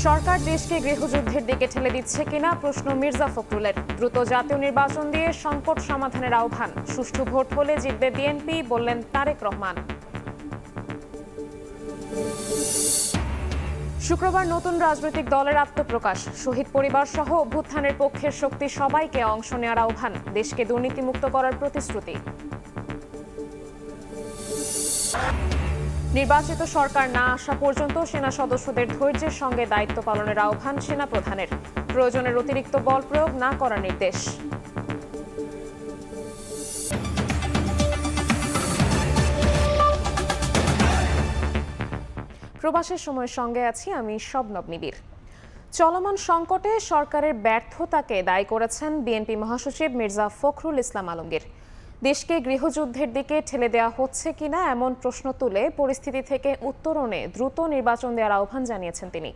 সরকার দেশকে গৃহযুদ্ধের দিকে ঠেলে দিচ্ছে কিনা প্রশ্ন মির্জা ফখরুলের। দ্রুত জাতীয় নির্বাচন দিয়ে সংকট সমাধানের আহ্বান। সুষ্ঠু ভোট হলে জিতবে বিএনপি, বললেন তারেক রহমান। শুক্রবার নতুন রাজনৈতিক দলের আত্মপ্রকাশ। শহীদ পরিবার সহ অভ্যুত্থানের পক্ষের শক্তি সবাইকে অংশ নেওয়ার আহ্বান। দেশকে দুর্নীতিমুক্ত করার প্রতিশ্রুতি। নির্বাচিত সরকার না আসা পর্যন্ত সেনা সদস্যদের ধৈর্যের সঙ্গে দায়িত্ব পালনের আহ্বান সেনাপ্রধানের। প্রয়োজনের অতিরিক্ত বল প্রয়োগ না করার নির্দেশ। প্রবাসের সময়ের সঙ্গে আছি আমি শবনব নিবিড়। চলমান সংকটে সরকারের ব্যর্থতাকে দায়ী করেছেন বিএনপি মহাসচিব মির্জা ফখরুল ইসলাম আলমগীর। দেশকে গৃহযুদ্ধের দিকে ঠেলে দেওয়া হচ্ছে কিনা এমন প্রশ্ন তুলে পরিস্থিতি থেকে উত্তরণে দ্রুত নির্বাচন দেওয়ার আহ্বান জানিয়েছেন তিনি।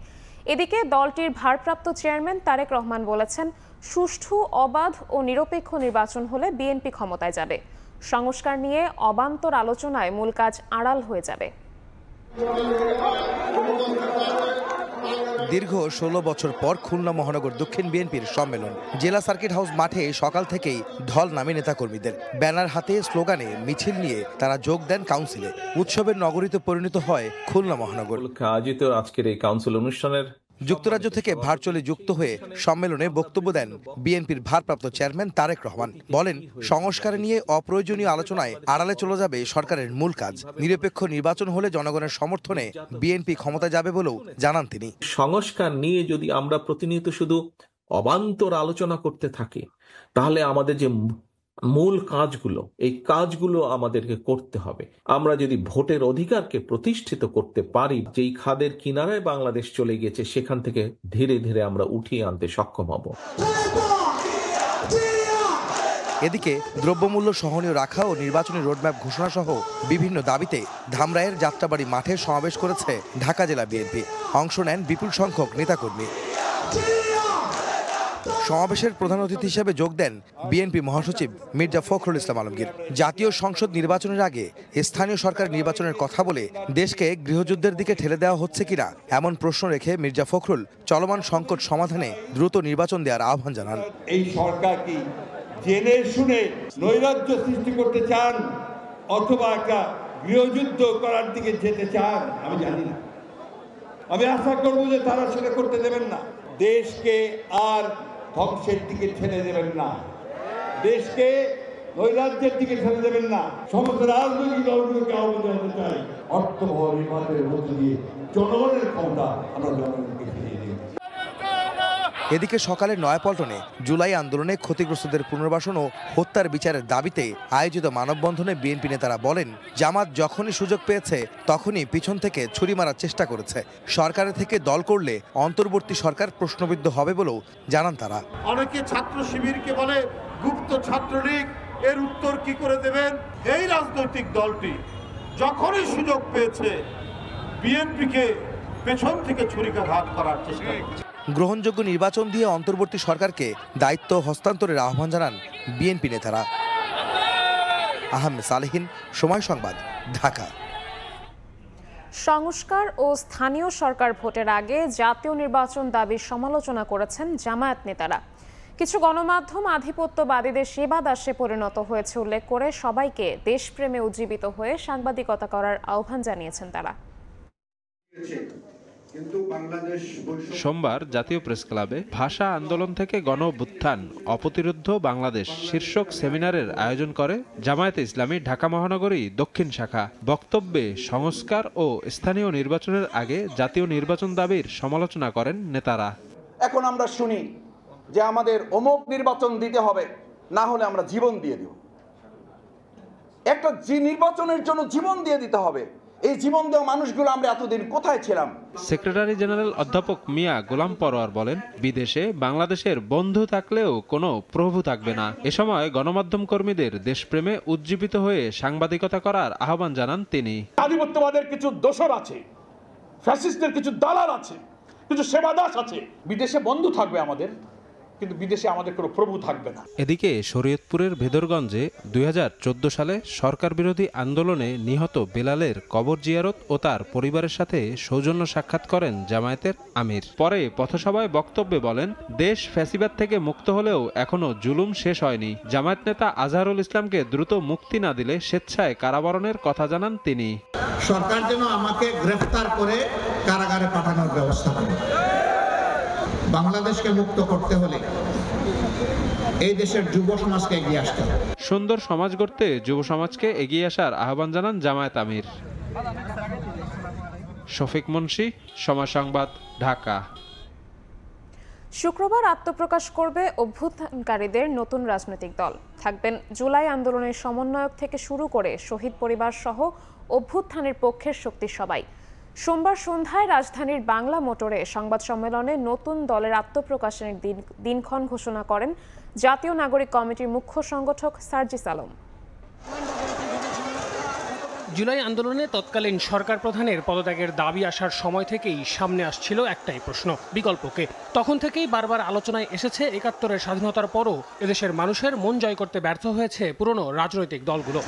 এদিকে দলটির ভারপ্রাপ্ত চেয়ারম্যান তারেক রহমান বলেছেন, সুষ্ঠু, অবাধ ও নিরপেক্ষ নির্বাচন হলে বিএনপি ক্ষমতায় যাবে। সংস্কার নিয়ে অবান্তর আলোচনায় মূল কাজ আড়াল হয়ে যাবে। দীর্ঘ ১৬ বছর পর খুলনা মহানগর দক্ষিণ বিএনপির সম্মেলন। জেলা সার্কিট হাউস মাঠে সকাল থেকেই ঢল নামে নেতাকর্মীদের। ব্যানার হাতে, স্লোগানে মিছিল নিয়ে তারা যোগ দেন কাউন্সিলে। উৎসবের নগরীতে পরিণত হয় খুলনা মহানগর। আয়োজিত আজকের এই কাউন্সিল অনুষ্ঠানের যুক্তরাজ্য থেকে ভার্চুয়ালি যুক্ত হয়ে সম্মেলনে বক্তব্য দেন বিএনপির ভারপ্রাপ্ত চেয়ারম্যান তারেক রহমান। বলেন, সংস্কার নিয়ে অপ্রয়োজনীয় আলোচনায় আড়ালে চলে যাবে সরকারের মূল কাজ। নিরপেক্ষ নির্বাচন হলে জনগণের সমর্থনে বিএনপি ক্ষমতায় যাবে বলেও জানান তিনি। সংস্কার নিয়ে যদি আমরা প্রতিনিয়ত শুধু অবান্তর আলোচনা করতে থাকি, তাহলে আমাদের যে মূল কাজগুলো, এই কাজগুলো আমাদেরকে করতে হবে। আমরা যদি ভোটের অধিকারকে প্রতিষ্ঠিত করতে পারি, যেই খাদের কিনারায় বাংলাদেশ চলে গেছে, সেখান থেকে ধীরে ধীরে আমরা উঠিয়ে আনতে সক্ষম হব। এদিকে দ্রব্যমূল্য সহনীয় রাখা ও নির্বাচনী রোডম্যাপ ঘোষণা সহ বিভিন্ন দাবিতে ধামরাইয়ের যাত্রাবাড়ি মাঠে সমাবেশ করেছে ঢাকা জেলা বিএনপি। অংশ নেন বিপুল সংখ্যক নেতাকর্মী। সমাবেশের প্রধান অতিথি হিসেবে যোগ দেন বিএনপি মহাসচিব মির্জা ফখরুল ইসলাম আলমগীর। জাতীয় সংসদ নির্বাচনের আগে স্থানীয় সরকার নির্বাচনের কথা বলে দেশকে গৃহযুদ্ধের দিকে ঠেলে দেওয়া হচ্ছে কিনা এমন প্রশ্ন রেখে মির্জা ফখরুল চলমান সংকট সমাধানে দ্রুত নির্বাচন দেওয়ার আহ্বান জানান। এই সরকার কি জেনে শুনে নৈরাজ্য সৃষ্টি করতে চান, অথবা একটা গৃহযুদ্ধ করার দিকে যেতে চান? আমি জানি না। আমি আশা করব যে তারা সেটা করতে দেবেন না। দেশকে আর ধ্বংসের দিকে ঠেলে দেবেন না, দেশকে নৈরাজ্যের দিকে ঠেলে দেবেন না। সমস্ত রাজনৈতিক দলগুলোকে আহ্বান জানাতে চাই, অর্থবহ নির্বাচনের মধ্য দিয়ে জনগণের ক্ষমতা আমরা জনগণকে ফিরিয়ে দিই। এদিকে সকালে নয়াপল্টনে জুলাই আন্দোলনে ক্ষতিগ্রস্তদের পুনর্বাসন ও হত্যার বিচারের দাবিতে আয়োজিত মানববন্ধনে বিএনপি নেতারা বলেন, জামাত যখনই সুযোগ পেয়েছে তখনই পিছন থেকে ছুরি মারার চেষ্টা করেছে। সরকারের থেকে দল করলে অন্তর্বর্তী সরকার প্রশ্নবিদ্ধ হবে বলেও জানান তারা। অনেকে ছাত্র শিবিরকে বলে গুপ্ত ছাত্রলীগ, এর উত্তর কি করে দেবেন? এই রাজনৈতিক দলটি যখনই সুযোগ পেয়েছে বিএনপিকে পেছন থেকে ছুরিকাঘাত করার চেষ্টা করছে। গ্রহণযোগ্য নির্বাচন দিয়ে অন্তর্বর্তী সরকারকে দায়িত্ব হস্তান্তরের আহ্বান জানান বিএনপি নেতারা। আহমেদ সালেহীন, সময় সংবাদ, ঢাকা। সংস্কার ও স্থানীয় সরকার ভোটের আগে জাতীয় নির্বাচন দাবির সমালোচনা করেছেন জামায়াত নেতারা। কিছু গণমাধ্যম আধিপত্যবাদীদের সেবা দাসে পরিণত হয়েছে উল্লেখ করে সবাইকে দেশপ্রেমে উজ্জীবিত হয়ে সাংবাদিকতা করার আহ্বান জানিয়েছেন তারা। সোমবার জাতীয় প্রেস ক্লাবে ভাষা আন্দোলন থেকে গণ অভ্যুত্থান অপ্রতিরোধ্য বাংলাদেশ শীর্ষক সেমিনারের আয়োজন করে জামায়াতে ইসলামী ঢাকা মহানগরী দক্ষিণ শাখা। বক্তব্যে সংস্কার ও স্থানীয় নির্বাচনের আগে জাতীয় নির্বাচন দাবির সমালোচনা করেন নেতারা। এখন আমরা শুনি যে আমাদের অমুক নির্বাচন দিতে হবে, না হলে আমরা জীবন দিয়ে দেব। একটা নির্বাচনের জন্য জীবন দিয়ে দিতে হবে। এই জীবন দেওয়া মানুষগুলো আমরা এতদিন কোথায় ছিলাম? সেক্রেটারি জেনারেল অধ্যাপক মিয়া গোলাম পরোয়ার বলেন, বিদেশে বাংলাদেশের বন্ধু থাকলেও কোনো প্রভু থাকবে না। এ সময় গণমাধ্যম কর্মীদের দেশপ্রেমে উজ্জীবিত হয়ে সাংবাদিকতা করার আহ্বান জানান তিনি। আধিপত্যবাদের কিছু দোসর আছে, ফ্যাসিস্টদের কিছু দালাল আছে, কিছু সেবাদাস আছে। বিদেশে বন্ধু থাকবে আমাদের, কিন্তু বিদেশে আমাদের কোনো প্রভু থাকবে না। এদিকে শরীয়তপুরের ভেদরগঞ্জে 2014 সালে সরকার বিরোধী আন্দোলনে নিহত বেলালের কবর জিয়ারত ও তার পরিবারের সাথে সৌজন্য সাক্ষাৎ করেন জামায়াতের আমির। পরে পথসভায় বক্তব্যে বলেন, দেশ ফ্যাসিবাদ থেকে মুক্ত হলেও এখনো জুলুম শেষ হয়নি। জামায়াত নেতা আজহারুল ইসলামকে দ্রুত মুক্তি না দিলে স্বেচ্ছায় কারাবরণের কথা জানান তিনি। সরকার যেন আমাকে গ্রেফতার করে কারাগারে পাঠানোর ব্যবস্থা করে। বাংলাদেশকে মুক্ত করতে হলে এই দেশের যুব সমাজকে এগিয়ে আসতে হবে। সুন্দর সমাজ গড়তে যুব সমাজকে এগিয়ে আসার আহ্বান জানান জামায়াত আমির। শফিক মুন্সি, সময় সংবাদ, ঢাকা। শুক্রবার আত্মপ্রকাশ করবে অভ্যুত্থানকারীদের নতুন রাজনৈতিক দল। থাকবেন জুলাই আন্দোলনের সমন্বয়ক থেকে শুরু করে শহীদ পরিবার সহ অভ্যুত্থানের পক্ষের শক্তি সবাই। সোমবার সন্ধ্যায় রাজধানীর বাংলা মোটরে সংবাদ সম্মেলনে নতুন দলের আত্মপ্রকাশের দিনক্ষণ ঘোষণা করেন জাতীয় নাগরিক কমিটির মুখ্য সংগঠক সার্জিস আলম। জুলাই আন্দোলনে তৎকালীন সরকার প্রধানের পদত্যাগের দাবি আসার সময় থেকেই সামনে আসছিল একটাই প্রশ্ন, বিকল্পকে। তখন থেকেই বারবার আলোচনায় এসেছে ৭১-এর স্বাধীনতার পরও এদেশের মানুষের মন জয় করতে ব্যর্থ হয়েছে পুরনো রাজনৈতিক দলগুলো।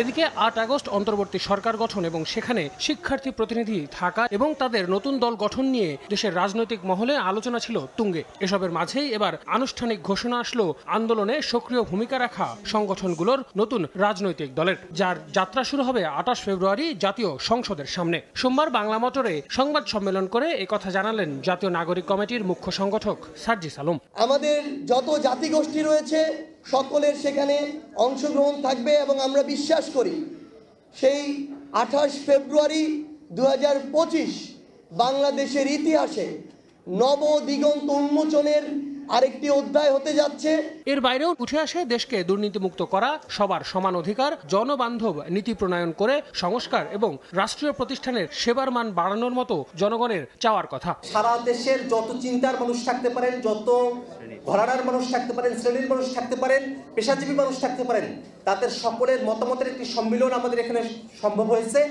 এদিকে ৮ আগস্ট অন্তর্বর্তী সরকার গঠন এবং সেখানে শিক্ষার্থী প্রতিনিধি থাকা এবং তাদের নতুন দল গঠন নিয়ে দেশের রাজনৈতিক মহলে আলোচনা ছিল তুঙ্গে। এসবের মাঝেই এবার আনুষ্ঠানিক ঘোষণা আসলো আন্দোলনে সক্রিয় ভূমিকা রাখা সংগঠনগুলোর নতুন রাজনৈতিক দলের, যার যাত্রা শুরু হবে ২৮ ফেব্রুয়ারি জাতীয় সংসদের সামনে। সোমবার বাংলা মোটরে সংবাদ সম্মেলন করে একথা জানালেন জাতীয় নাগরিক কমিটির মুখ্য সংগঠক সার্জিস আলম। আমাদের যত জাতিগোষ্ঠী রয়েছে সকলের সেখানে অংশগ্রহণ থাকবে এবং আমরা বিশ্বাস করি সেই ২৮ ফেব্রুয়ারি ২০২৫ বাংলাদেশের ইতিহাসে নবদিগন্ত উন্মোচনের আরেকটি অধ্যায় হতে যাচ্ছে। এর বাইরেও উঠে আসে দেশকে দুর্নীতিমুক্ত করা, সবার সমান অধিকার, জনবান্ধব নীতি প্রণয়ন করে সংস্কার এবং রাষ্ট্রীয় প্রতিষ্ঠানের সেবার মান বাড়ানোর মতো জনগণের চাওয়ার কথা। সারা দেশের যত চিন্তার মানুষ থাকতে পারেন, যত ঘরানার মানুষ থাকতে পারেন, শ্রেণীর মানুষ থাকতে পারেন, পেশাজীবী মানুষ থাকতে পারেন, তাদের সকলের মতামতের একটি সম্মিলন আমাদের এখানে সম্ভব হয়েছে।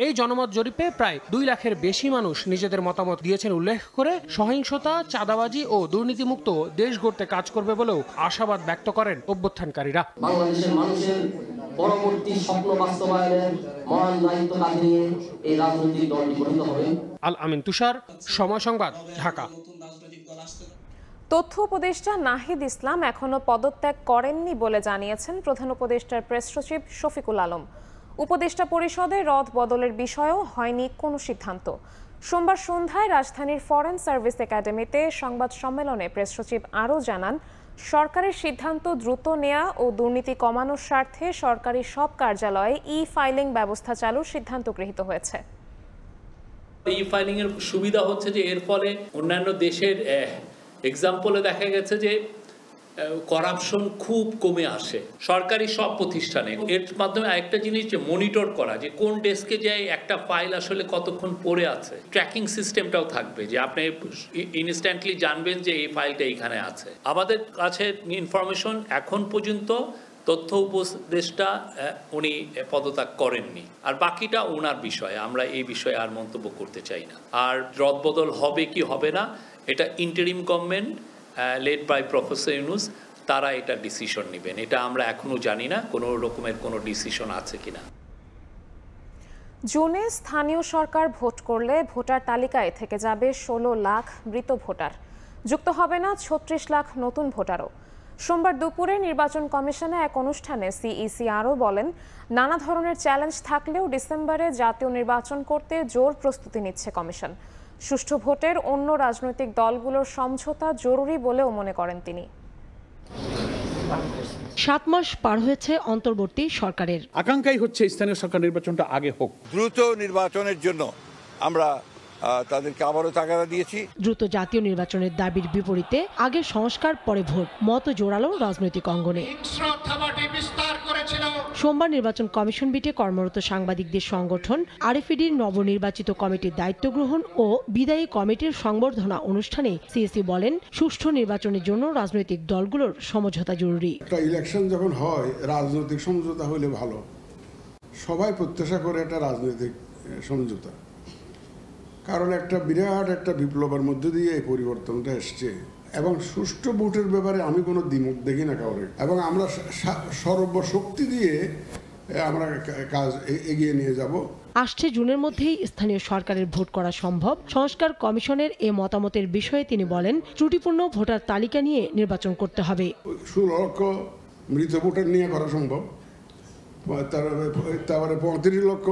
এই জনমত জরিপে প্রায় ২ লাখের বেশি মানুষ নিজেদের মতামত দিয়েছেন উল্লেখ করে সহিংসতা, চাঁদাবাজি ও দুর্নীতিমুক্ত দেশ গড়তে কাজ করবে বলেও আশাবাদ ব্যক্ত করেন অভ্যুত্থানকারীরা। বাংলাদেশের মানুষের পরবর্তী স্বপ্ন বাস্তবায়নের মহান দায়িত্ব কাঁধে নিয়ে এই রাজনৈতিক দলটি গঠিত হবে। আল আমিন তুষার, সময় সংবাদ, ঢাকা। তথ্য উপদেষ্টা নাহিদ ইসলাম এখনো পদত্যাগ করেননি বলে জানিয়েছেন প্রধান উপদেষ্টার প্রেস সচিব শফিকুল আলম। উপদেষ্টা পরিষদে রদ বদলের বিষয়েও হয়নি কোনো সিদ্ধান্ত। সোমবার সন্ধ্যায় রাজধানীর ফরেন সার্ভিস একাডেমিতে সংবাদ সম্মেলনে প্রেস সচিব আরও জানান, সরকারের সিদ্ধান্ত দ্রুত নেওয়া ও দুর্নীতি কমানোর স্বার্থে সরকারি সব কার্যালয়ে ই-ফাইলিং ব্যবস্থা চালুর সিদ্ধান্ত গৃহীত হয়েছে। ই-ফাইলিং এর সুবিধা হচ্ছে যে এর ফলে অন্যান্য দেশের এক্সাম্পলে দেখা গেছে যে করাপশন খুব কমে আসে সরকারি সব প্রতিষ্ঠানে। এর মাধ্যমে আরেকটা জিনিস যে মনিটর করা, যে কোন ডেস্কে যায় একটা ফাইল আসলে কতক্ষণ পড়ে আছে, ট্র্যাকিং সিস্টেমটাও থাকবে যে আপনি ইনস্ট্যান্টলি জানবেন যে এই ফাইলটা এখানে আছে। আমাদের কাছে ইনফরমেশন এখন পর্যন্ত তথ্য উপদেষ্টা উনি পদত্যাগ করেননি, আর বাকিটা ওনার বিষয়, আমরা এই বিষয়ে আর মন্তব্য করতে চাই না। আর রদবদল হবে কি হবে না এটা interim government led by professor Yunus তারা এটা ডিসিশন নেবেন। এটা আমরা এখনো জানি না কোনো রকমের কোনো ডিসিশন আছে কিনা। জুনে স্থানীয় সরকার ভোট করলে ভোটার তালিকায় থেকে যাবে ১৬ লাখ মৃত ভোটার, যুক্ত হবে না ৩৬ লাখ নতুন ভোটারও। সোমবার দুপুরে নির্বাচন কমিশনে এক অনুষ্ঠানে সিইসি আরও বলেন, নানা ধরনের চ্যালেঞ্জ থাকলেও ডিসেম্বরে জাতীয় নির্বাচন করতে জোর প্রস্তুতি নিচ্ছে কমিশন। সুষ্ঠু ভোটের অন্য রাজনৈতিক দলগুলোর সমঝোতা জরুরি বলেও মনে করেন তিনি। ৭ মাস পার হয়েছে অন্তর্বর্তী সরকারের, আকাঙ্ক্ষাই হচ্ছে স্থানীয় সরকার নির্বাচনটা আগে হোক। দ্রুত নির্বাচনের জন্য আমরা তাদেরকে আবারও তাগাদা দিয়েছি। দ্রুত জাতীয় নির্বাচনের দাবির বিপরীতে আগে সংস্কার পরে ভোট মত জোরালো রাজনৈতিক অঙ্গনে। সোমবার নির্বাচন কমিশন বিটে কর্মরত সাংবাদিকদের সংগঠন আরএফইডির নবনির্বাচিত কমিটির দায়িত্ব গ্রহণ ও বিদায়ী কমিটির সংবর্ধনা অনুষ্ঠানে সিএসি বলেন, সুষ্ঠু নির্বাচনের জন্য রাজনৈতিক দলগুলোর সমঝোতা জরুরি। একটা ইলেকশন যখন হয় রাজনৈতিক সমঝোতা হলে ভালো, সবাই প্রত্যাশা করে একটা রাজনৈতিক সমঝোতা, কারণ একটা বিরাট একটা বিপ্লবের মধ্যে দিয়ে এই পরিবর্তনটা এসছে এবং সুষ্ঠু ভোটের ব্যাপারে আমি কোনো দ্বিমত দেখি না কাউরে, এবং আমরা সর্বশক্তি দিয়ে আমরা কাজ এগিয়ে নিয়ে যাব। আসছে জুনের মধ্যেই স্থানীয় সরকারের ভোট করা সম্ভব। সংস্কার কমিশনের এ মতামতের বিষয়ে তিনি বলেন, ত্রুটিপূর্ণ ভোটার তালিকা নিয়ে নির্বাচন করতে হবে। 16 লক্ষ মৃত ভোটার নিয়ে করা সম্ভব, তারপরে 35 লক্ষ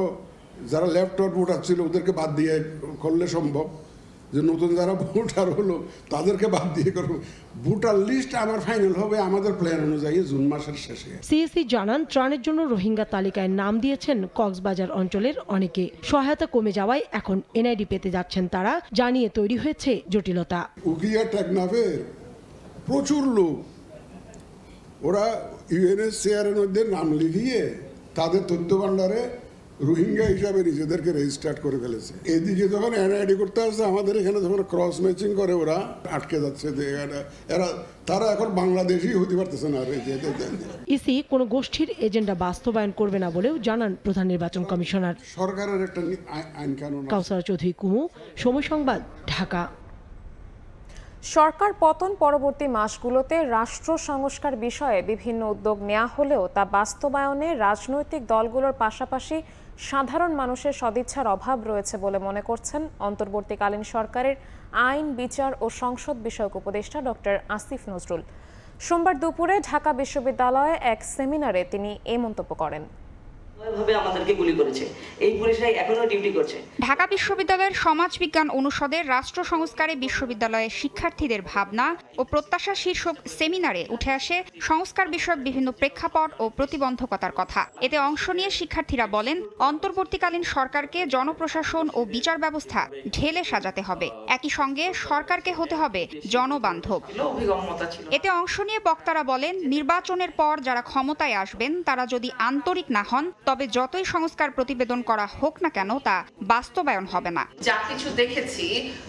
যারা লেফট আউট ভোটার ছিল ওদেরকে বাদ দিয়ে করলে সম্ভব, যে নতুন যারা ভোটার হলো তাদেরকে বাদ দিয়ে করবো। ভোটার লিস্ট আমার ফাইনাল হবে আমাদের প্ল্যান অনুযায়ী জুন মাসের শেষে। সিএসি জানান, ত্রাণের জন্য রোহিঙ্গা তালিকায় নাম দিয়েছেন কক্সবাজার অঞ্চলের অনেকে। সহায়তা কমে যাওয়ায় এখন এনআইডি পেতে যাচ্ছেন তারা, জানিয়ে তৈরি হয়েছে জটিলতা। উকিয়া টেকনাফের প্রচুর লোক ওরা ইউএনএইচসিআর এর মধ্যে নাম লিখিয়ে তাদের তথ্য ভান্ডারে রোহিঙ্গা হিসাবে নিজেদেরকে রেজিস্টার্ড করে ফেলেছে। এদিকে যখন এনআইডি করতে আসছে আমাদের এখানে যখন ক্রস ম্যাচিং করে ওরা আটকে যাচ্ছে, তারা এখন বাংলাদেশি হতে পারতেছে না। ইসি কোনো গোষ্ঠীর এজেন্ডা বাস্তবায়ন করবে না বলেও জানান প্রধান নির্বাচন কমিশনার। সরকারের একটা আইন কানুন। কাউসারা চৌধুরী কুমু, সময় সংবাদ, ঢাকা। সরকার পতন পরবর্তী মাসগুলোতে রাষ্ট্র সংস্কার বিষয়ে বিভিন্ন উদ্যোগ নেওয়া হলেও তা বাস্তবায়নে রাজনৈতিক দলগুলোর পাশাপাশি সাধারণ মানুষের সদিচ্ছার অভাব রয়েছে বলে মনে করছেন অন্তর্বর্তীকালীন সরকারের আইন, বিচার ও সংসদ বিষয়ক উপদেষ্টা ডক্টর আসিফ নজরুল। সোমবার দুপুরে ঢাকা বিশ্ববিদ্যালয়ে এক সেমিনারে তিনি এই মন্তব্য করেন। আমাদেরকে গুলি করেছে, এই পুলিশরাই এখনো ডিউটি করছে। ঢাকা বিশ্ববিদ্যালয়ের সমাজবিজ্ঞান অনুষদের রাষ্ট্র সংস্কারে বিশ্ববিদ্যালয়ের শিক্ষার্থীদের ভাবনা ও প্রত্যাশা শীর্ষক সেমিনারে উঠে আসে সংস্কার বিষয়ক বিভিন্ন প্রেক্ষাপট ও প্রতিবন্ধকতার কথা। এতে অংশ নিয়ে শিক্ষার্থীরা বলেন, অন্তর্বর্তীকালীন সরকারকে জনপ্রশাসন ও বিচার ব্যবস্থা ঢেলে সাজাতে হবে, একই সঙ্গে সরকারকে হতে হবে জনবান্ধব। এতে অংশ নিয়ে বক্তারা বলেন, নির্বাচনের পর যারা ক্ষমতায় আসবেন তারা যদি আন্তরিক না হন তবে যতই সংস্কার প্রতিবেদন করা হোক না কেন তা বাস্তবায়ন হবে না। যা কিছু দেখেছি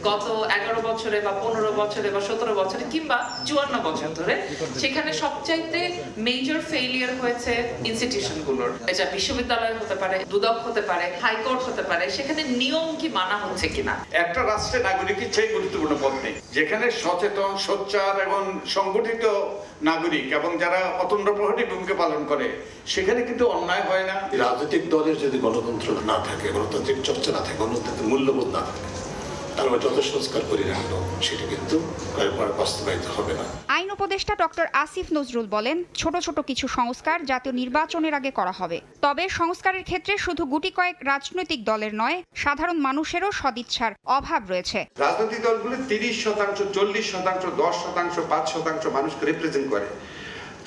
গত 11 বছরে বা 15 বছরে বা 17 বছরে কিংবা 54 বছর ধরে, সেখানে সবচাইতে মেজর ফেইলিয়ার হয়েছে ইনস্টিটিউশনগুলোর। এটা বিশ্ববিদ্যালয় হতে পারে, দুদক হতে পারে, হাইকোর্ট হতে পারে, সেখানে নিয়ম কি মানা হচ্ছে কিনা। একটা রাষ্ট্রে নাগরিকের চেয়ে গুরুত্বপূর্ণ পদ নেই, যেখানে সচেতন, সোচ্চার এবং সংগঠিত নাগরিক এবং যারা অতন্দ্র প্রহরী ভূমিকা পালন করে, সেখানে কিন্তু অন্যায় হয় না। রাজনৈতিক দলের যদি গণতন্ত্র না থাকে, গণতান্ত্রিক চর্চা না থাকে, গণতন্ত্রের মূল্যবোধ না থাকে, তাহলে যত সংস্কার করি না কেন সেটা কিন্তু বাস্তবায়িত হবে না। আইন উপদেষ্টা ডক্টর আসিফ নজরুল বলেন, ছোট ছোট কিছু সংস্কার জাতীয় নির্বাচনের আগে করা হবে, তবে সংস্কারের ক্ষেত্রে শুধু গুটি কয়েক রাজনৈতিক দলের নয়, সাধারণ মানুষেরও সদিচ্ছার অভাব রয়েছে। রাজনৈতিক দলগুলো 30%, 40%, 10%, 5% মানুষকে রিপ্রেজেন্ট করে।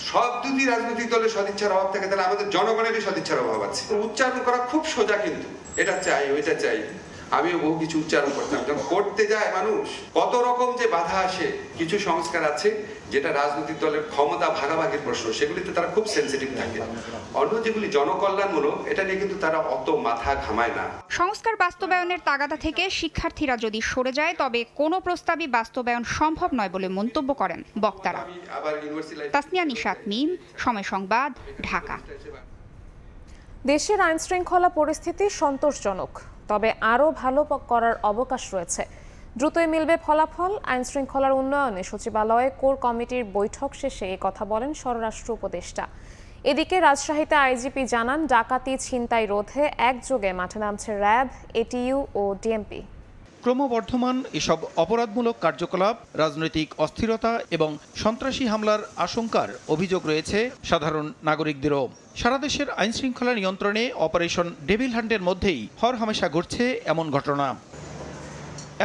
সব যদি রাজনৈতিক দলের সদিচ্ছার অভাব থাকে তাহলে আমাদের জনগণেরই সদিচ্ছার অভাব আছে। উচ্চারণ করা খুব সোজা, কিন্তু এটা চাই ওইটা চাই, আমিও বহু কিছু উচ্চারণ করতাম। যখন করতে যায় মানুষ কত রকম যে বাধা আসে। কিছু সংস্কার আছে যেটা রাজনৈতিক দলের ক্ষমতা ভাগাভাগির প্রশ্ন, সেগুলিতে তারা খুব সেন্সিটিভ থাকে। অন্য যেগুলি জনকল্যাণমূলক, এটা নিয়ে কিন্তু তারা অত মাথা ঘামায় না। সংস্কার বাস্তবায়নের তাগাদা থেকে শিক্ষার্থীরা যদি সরে যায় তবে কোনো প্রস্তাবই বাস্তবায়ন সম্ভব নয় বলে মন্তব্য করেন বক্তারা। তাসনিয়া নিশাত মিম, সময় সংবাদ, ঢাকা। দেশের আইনশৃঙ্খলা পরিস্থিতি সন্তোষজনক, তবে আরও ভালো করার অবকাশ রয়েছে। দ্রুতই মিলবে ফলাফল। আইনশৃঙ্খলার উন্নয়নে সচিবালয়ে কোর কমিটির বৈঠক শেষে এ কথা বলেন স্বরাষ্ট্র উপদেষ্টা। এদিকে রাজশাহীতে আইজিপি জানান, ডাকাতি, ছিনতাই রোধে একযোগে মাঠে নামছে র্যাব, এটিইউ ও ডিএমপি। ক্রমবর্ধমান এসব অপরাধমূলক কার্যকলাপ, রাজনৈতিক অস্থিরতা এবং সন্ত্রাসী হামলার আশঙ্কার অভিযোগ রয়েছে সাধারণ নাগরিকদেরও। সারা দেশের আইনশৃঙ্খলা নিয়ন্ত্রণে অপারেশন ডেভিল হান্টের মধ্যেই হরহামেশা ঘটছে এমন ঘটনা।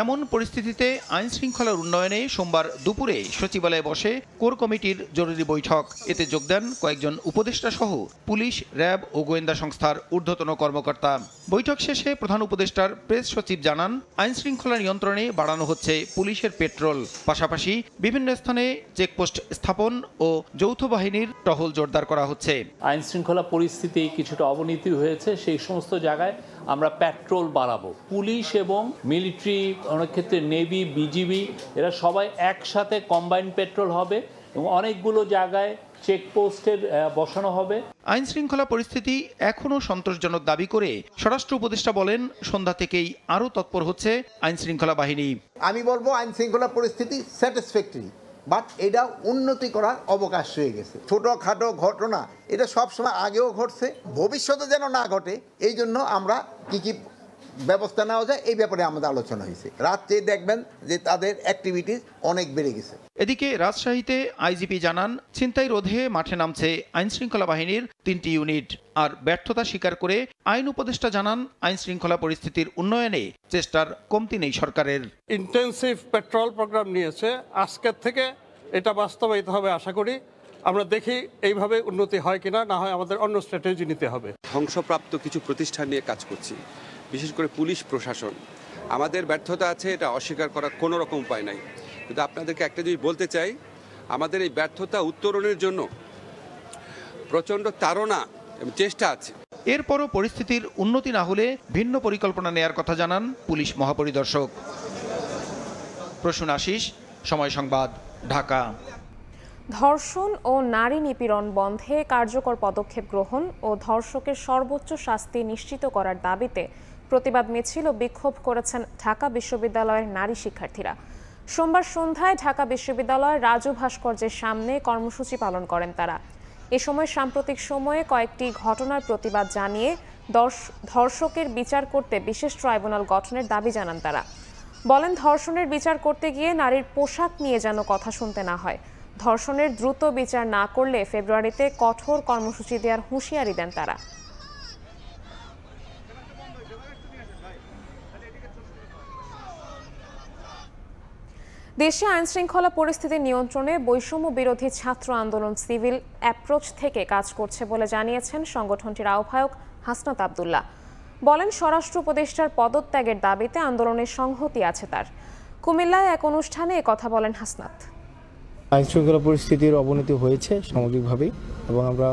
এমন পরিস্থিতিতে আইন শৃঙ্খলার উন্নয়নে সোমবার দুপুরে সচিবালয়ে বসে কোর কমিটির জরুরি বৈঠক। এতে যোগ দেন কয়েকজন উপদেষ্টা সহ পুলিশ, র্যাব ও গোয়েন্দা সংস্থার ঊর্ধ্বতন কর্মকর্তা। বৈঠক শেষে প্রধান উপদেষ্টার প্রেস সচিব জানান, আইন শৃঙ্খলা নিয়ন্ত্রণে বাড়ানো হচ্ছে পুলিশের পেট্রোল, পাশাপাশি বিভিন্ন স্থানে চেকপোস্ট স্থাপন ও যৌথ বাহিনীর টহল জোরদার করা হচ্ছে। আইন শৃঙ্খলা পরিস্থিতি কিছুটা অবনতি হয়েছে, সেই সমস্ত জায়গায় আমরা পেট্রোল বাড়াবো। পুলিশ এবং মিলিটারি, অনেক ক্ষেত্রে নেভি, বিজিবি, এরা সবাই একসাথে কম্বাইন্ড পেট্রোল হবে এবং অনেকগুলো জায়গায় চেকপোস্টের বসানো হবে। আইন শৃঙ্খলা পরিস্থিতি এখনও সন্তোষজনক দাবি করে স্বরাষ্ট্র উপদেষ্টা বলেন, সন্ধ্যা থেকেই আরও তৎপর হচ্ছে আইন শৃঙ্খলা বাহিনী। আমি বলবো আইন শৃঙ্খলা পরিস্থিতি স্যাটিসফ্যাক্টরি, বাট এটা উন্নতি করার অবকাশ রয়ে গেছে। ছোটখাটো ঘটনা এটা সবসময় আগেও ঘটছে, ভবিষ্যতে যেন না ঘটে এই জন্য আমরা কি ব্যবস্থা নেওয়া যায় এই ব্যাপারে আমাদের আলোচনা হয়েছে। রাত্রে দেখবেন যে তাদের অ্যাক্টিভিটিস অনেক বেড়ে গেছে। এদিকে রাজশাহীতে আইজিপি জানান, ছিনতাই রোধে মাঠে নামছে আইন শৃঙ্খলা বাহিনীর 3টি ইউনিট। আর ব্যর্থতা স্বীকার করে আইন উপদেষ্টা জানান, আইন শৃঙ্খলা পরিস্থিতির উন্নয়নে চেষ্টার কমতি নেই সরকারের। ইন্টেন্সিভ পেট্রোল প্রোগ্রাম নিয়েছে, আজকের থেকে এটা বাস্তবায়িত হবে আশা করি। আমরা দেখি এইভাবে উন্নতি হয় কিনা, না হয় আমাদের অন্য স্ট্র্যাটেজি নিতে হবে। ধ্বংসপ্রাপ্ত কিছু প্রতিষ্ঠান নিয়ে কাজ করছি, বিশেষ করে পুলিশ প্রশাসন। আমাদের ব্যর্থতা আছে, এটা অস্বীকার করার কোনো রকম উপায় নাই, কিন্তু আপনাদেরকে একটা জিনিস বলতে চাই, আমাদের এই ব্যর্থতা উত্তরণের জন্য প্রচণ্ড তাড়না এবং চেষ্টা আছে। এরপরও পরিস্থিতির উন্নতি না হলে ভিন্ন পরিকল্পনা নেয়ার কথা জানান পুলিশ মহাপরিদর্শক। প্রসূন আশিস, সময় সংবাদ, ঢাকা। ধর্ষণ ও নারী নিপীড়ন বন্ধে কার্যকর পদক্ষেপ গ্রহণ ও ধর্ষকের সর্বোচ্চ শাস্তি নিশ্চিত করার দাবিতে প্রতিবাদ মিছিল ও বিক্ষোভ করেছেন ঢাকা বিশ্ববিদ্যালয়ের নারী শিক্ষার্থীরা। সোমবার সন্ধ্যায় ঢাকা বিশ্ববিদ্যালয়ের রাজু ভাস্কর্যের সামনে কর্মসূচি পালন করেন তারা। এ সময় সাম্প্রতিক সময়ে কয়েকটি ঘটনার প্রতিবাদ জানিয়ে ধর্ষকের বিচার করতে বিশেষ ট্রাইব্যুনাল গঠনের দাবি জানান তারা। বলেন, ধর্ষণের বিচার করতে গিয়ে নারীর পোশাক নিয়ে যেন কথা শুনতে না হয়। ধর্ষণের দ্রুত বিচার না করলে ফেব্রুয়ারিতে কঠোর কর্মসূচি দেওয়ার হুঁশিয়ারি দেন তারা। দেশে আইনশৃঙ্খলা পরিস্থিতি নিয়ন্ত্রণে বৈষম্য বিরোধী ছাত্র আন্দোলন সিভিল অ্যাপ্রোচ থেকে কাজ করছে বলে জানিয়েছেন সংগঠনটির আহ্বায়ক হাসনাত আব্দুল্লাহ। বলেন, স্বরাষ্ট্র উপদেষ্টার পদত্যাগের দাবিতে আন্দোলনের সংহতি আছে তার। কুমিল্লায় এক অনুষ্ঠানে একথা বলেন হাসনাত। আইনশৃঙ্খলা পরিস্থিতির অবনতি হয়েছে সামগ্রিকভাবেই, এবং আমরা